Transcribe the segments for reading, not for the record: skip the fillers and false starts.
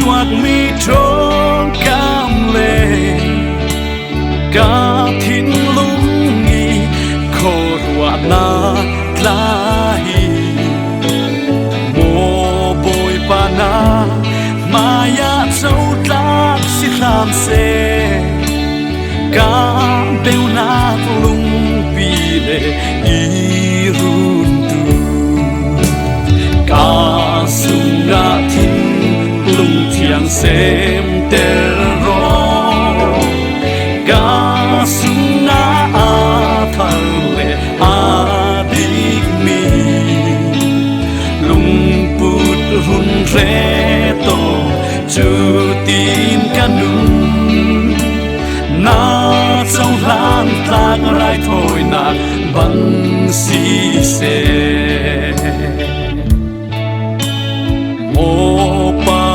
chuột mi trốn cam lệ cả thiên lung nghi khổ ruột na lai mồ bồi pa na maya châu lạc si làm se cả bêu na lung pi lệ irun tu cả sung na thiên lung thiang xem ter ro cả sung na thal lệ adik mi lung put run re to chu tin kanun na châu lan tlang rai thôi na bằng si se mô pa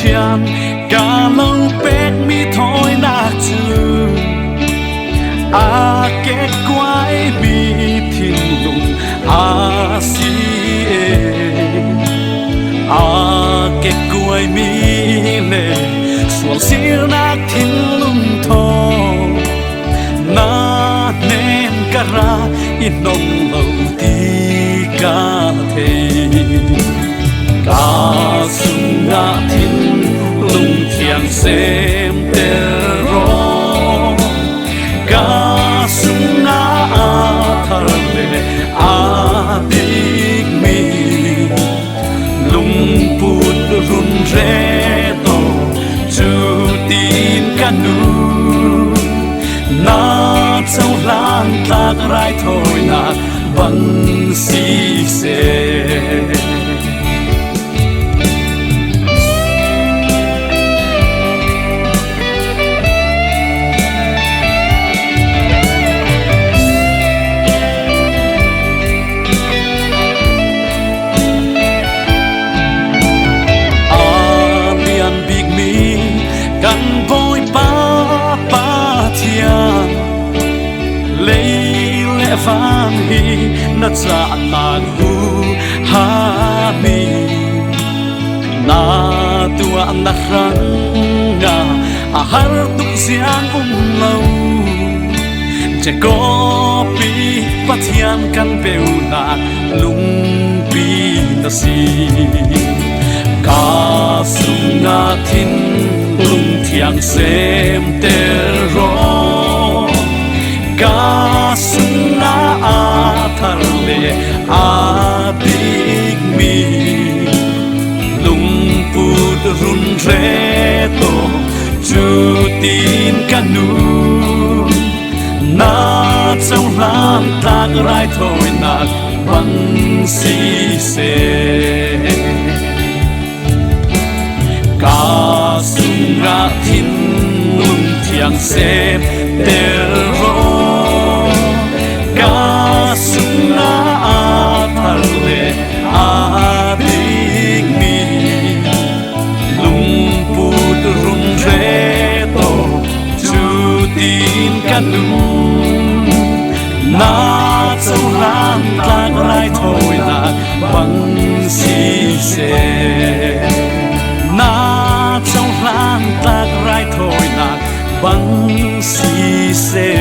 thian cả lâu bét mi thôi na chư a kết quái mi thiên lùng a si a kết quái mi lệ xuân siêu na thiên lùng thô na nên cả ra in nông lâu ti ca thề ca sung na thiên lung thiang xem ter ro ca sung na thar le a big mi lung put run re to chu tin kanu na châu lan lạc rai thôi na bằng si seกันบอยป้าป้าเทียนเลยและฟังฮีนัดจะนางหูฮามีนาตัวนักรังงาอาหารตุกเสียงเลาจะก็ปีป้าเทียนกันเปลวนาลุงปีนาซีกาสุนาทินlung thiang xem ter ro ca sung na thar le adik mi lung put run re to chu tin kanu na châu lan tag rai thôi na bằng si se ca sung na thiên lung thiang xem ter ro ca sung na thar le adik mi lung put run re to chu tin kanu na châu lan tlang rai thôi na bằng si se na châu lan tag rai thôi na bằng si se